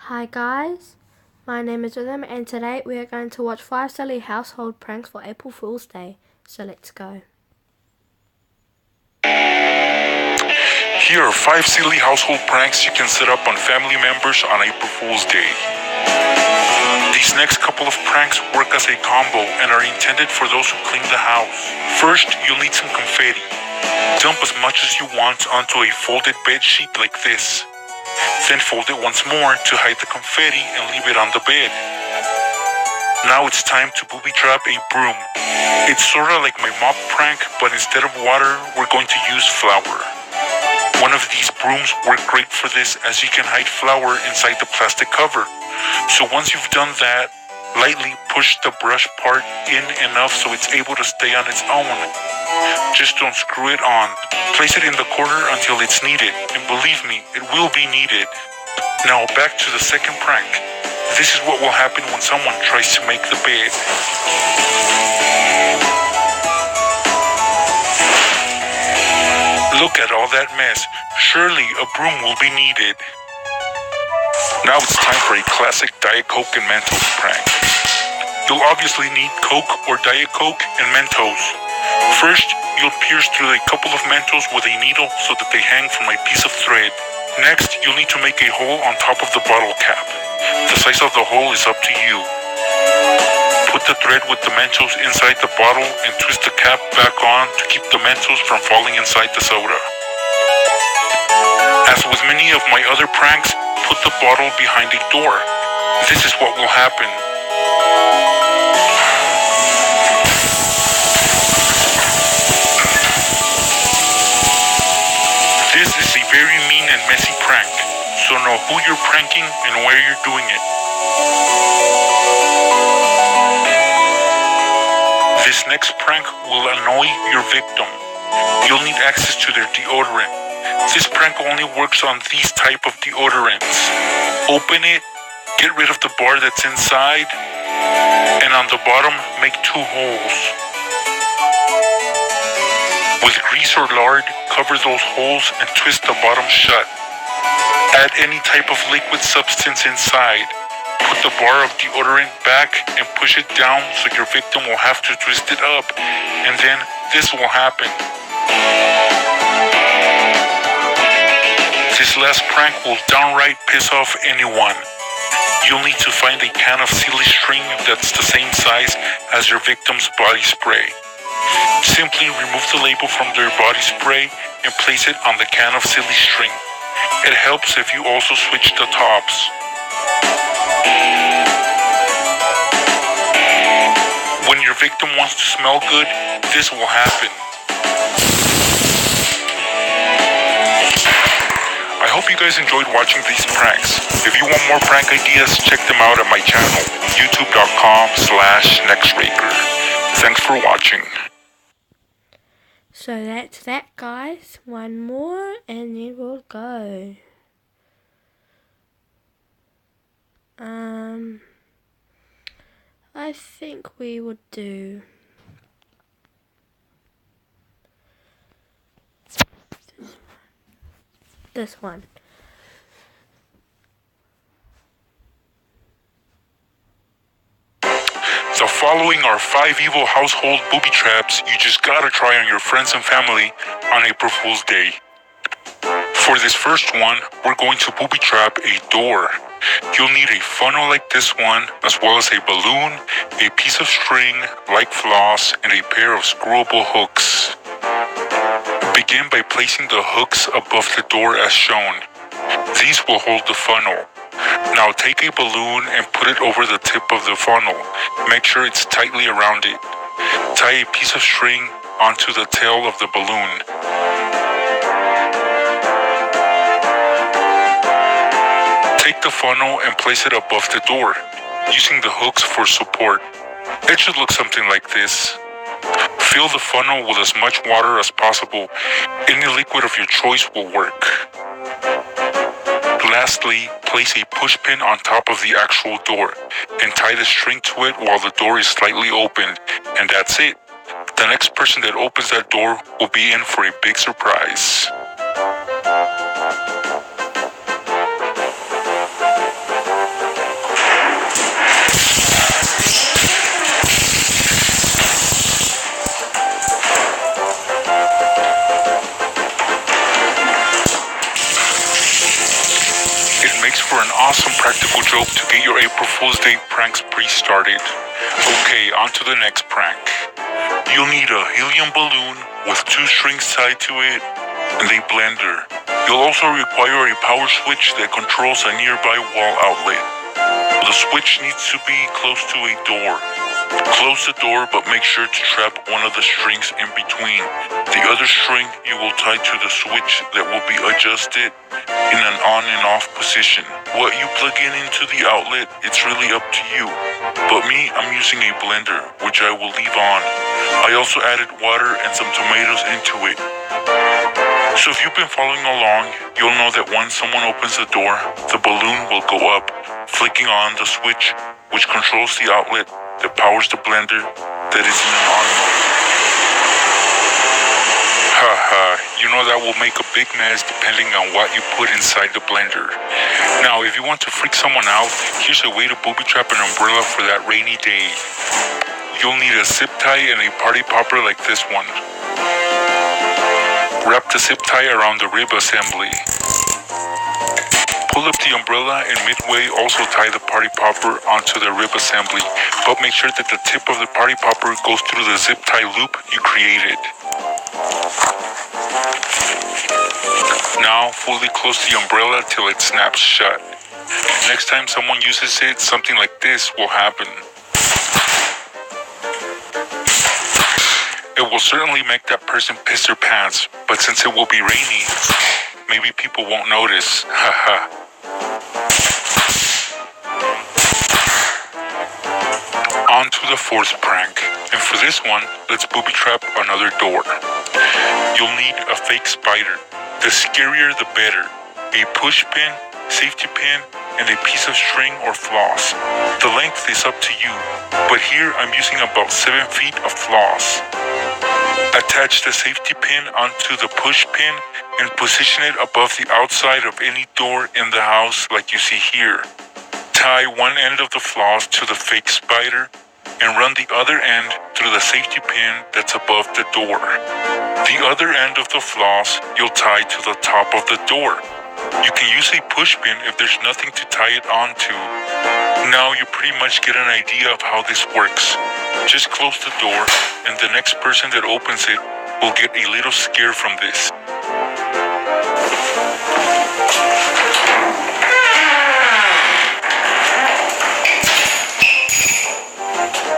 Hi guys, my name is Rhythm and today we are going to watch 5 silly household pranks for April Fool's Day. So let's go. Here are 5 silly household pranks you can set up on family members on April Fool's Day. These next couple of pranks work as a combo and are intended for those who clean the house. First, you'll need some confetti. Dump as much as you want onto a folded bed sheet like this. Then fold it once more to hide the confetti and leave it on the bed. Now it's time to booby trap a broom. It's sorta like my mop prank, but instead of water, we're going to use flour. One of these brooms work great for this as you can hide flour inside the plastic cover. So once you've done that, lightly push the brush part in enough so it's able to stay on its own. Just don't screw it on. Place it in the corner until it's needed, and believe me, it will be needed. Now back to the second prank. This is what will happen when someone tries to make the bed. Look at all that mess. Surely a broom will be needed. Now it's time for a classic Diet Coke and Mentos prank. You'll obviously need Coke or Diet Coke and Mentos. First, you'll pierce through a couple of Mentos with a needle so that they hang from a piece of thread. Next, you'll need to make a hole on top of the bottle cap. The size of the hole is up to you. Put the thread with the Mentos inside the bottle and twist the cap back on to keep the Mentos from falling inside the soda. As with many of my other pranks, put the bottle behind a door. This is what will happen. This is a very mean and messy prank, so know who you're pranking and where you're doing it. This next prank will annoy your victim. You'll need access to their deodorant. This prank only works on these type of deodorants. Open it, get rid of the bar that's inside, and on the bottom make 2 holes. With grease or lard, cover those holes and twist the bottom shut. Add any type of liquid substance inside. Put the bar of deodorant back and push it down so your victim will have to twist it up, and then this will happen. This last prank will downright piss off anyone. You'll need to find a can of silly string that's the same size as your victim's body spray. Simply remove the label from their body spray and place it on the can of silly string. It helps if you also switch the tops. When your victim wants to smell good, this will happen. I hope you guys enjoyed watching these pranks. If you want more prank ideas, check them out at my channel, youtube.com/nextraker. Thanks for watching. So that's that guys. One more and then we'll go. I think we would do this one. So following our 5 evil household booby traps you just gotta try on your friends and family on April Fool's Day. For this first one, we're going to booby trap a door. You'll need a funnel like this one, as well as a balloon, a piece of string, like floss, and a pair of screwable hooks. Begin by placing the hooks above the door as shown. These will hold the funnel. Now take a balloon and put it over the tip of the funnel. Make sure it's tightly around it. Tie a piece of string onto the tail of the balloon. Take the funnel and place it above the door, using the hooks for support. It should look something like this. Fill the funnel with as much water as possible. Any liquid of your choice will work. Lastly, place a push pin on top of the actual door and tie the string to it while the door is slightly opened, and that's it. The next person that opens that door will be in for a big surprise. makes for an awesome practical joke to get your April Fool's Day pranks pre-started. Okay, on to the next prank. You'll need a helium balloon with 2 strings tied to it and a blender. You'll also require a power switch that controls a nearby wall outlet. The switch needs to be close to a door. Close the door, but make sure to trap one of the strings in between. The other string you will tie to the switch that will be adjusted in an on and off position. What you plug in into the outlet, it's really up to you. But me, I'm using a blender, which I will leave on. I also added water and some tomatoes into it. So if you've been following along, you'll know that once someone opens the door, the balloon will go up, flicking on the switch, which controls the outlet that powers the blender that is in an on mode. Haha, you know that will make a big mess depending on what you put inside the blender. Now, if you want to freak someone out, here's a way to booby trap an umbrella for that rainy day. You'll need a zip tie and a party popper like this one. Wrap the zip tie around the rib assembly. Pull up the umbrella and midway also tie the party popper onto the rib assembly, but make sure that the tip of the party popper goes through the zip tie loop you created. Now fully close the umbrella till it snaps shut. Next time someone uses it, something like this will happen. It will certainly make that person piss their pants, but since it will be rainy, maybe people won't notice. Haha. On to the 4th prank, and for this one, let's booby trap another door. You'll need a fake spider. The scarier the better. A push pin, safety pin, and a piece of string or floss. The length is up to you, but here I'm using about 7 feet of floss. Attach the safety pin onto the push pin and position it above the outside of any door in the house like you see here. Tie one end of the floss to the fake spider and run the other end through the safety pin that's above the door. The other end of the floss you'll tie to the top of the door. You can use a push pin if there's nothing to tie it onto. Now you pretty much get an idea of how this works. Just close the door and the next person that opens it will get a little scare from this.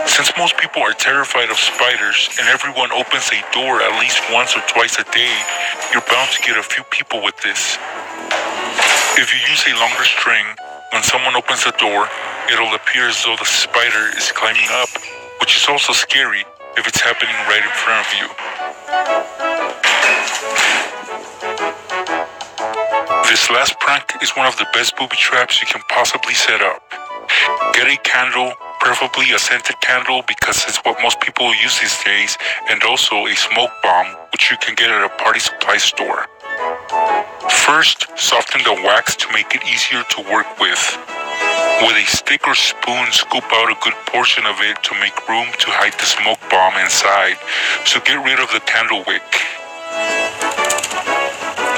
Since most people are terrified of spiders and everyone opens a door at least once or twice a day, you're bound to get a few people with this. If you use a longer string, when someone opens the door, it'll appear as though the spider is climbing up, which is also scary if it's happening right in front of you. This last prank is one of the best booby traps you can possibly set up. Get a candle, preferably a scented candle because it's what most people use these days, and also a smoke bomb, which you can get at a party supply store. First, soften the wax to make it easier to work with. With a stick or spoon, scoop out a good portion of it to make room to hide the smoke bomb inside, so get rid of the candle wick.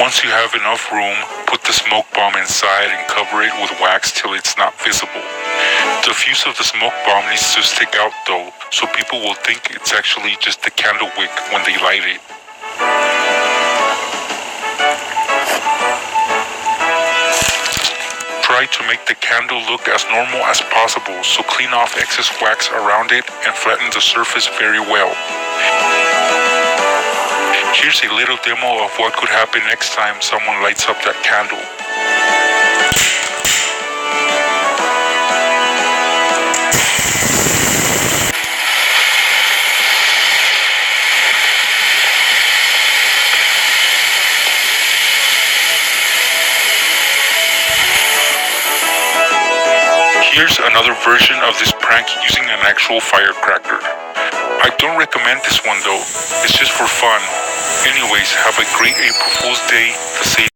Once you have enough room, put the smoke bomb inside and cover it with wax till it's not visible. The fuse of the smoke bomb needs to stick out though, so people will think it's actually just the candle wick when they light it. Try to make the candle look as normal as possible, so clean off excess wax around it and flatten the surface very well. Here's a little demo of what could happen next time someone lights up that candle. Here's another version of this prank using an actual firecracker. I don't recommend this one though, it's just for fun. Anyways, have a great April Fool's Day, the same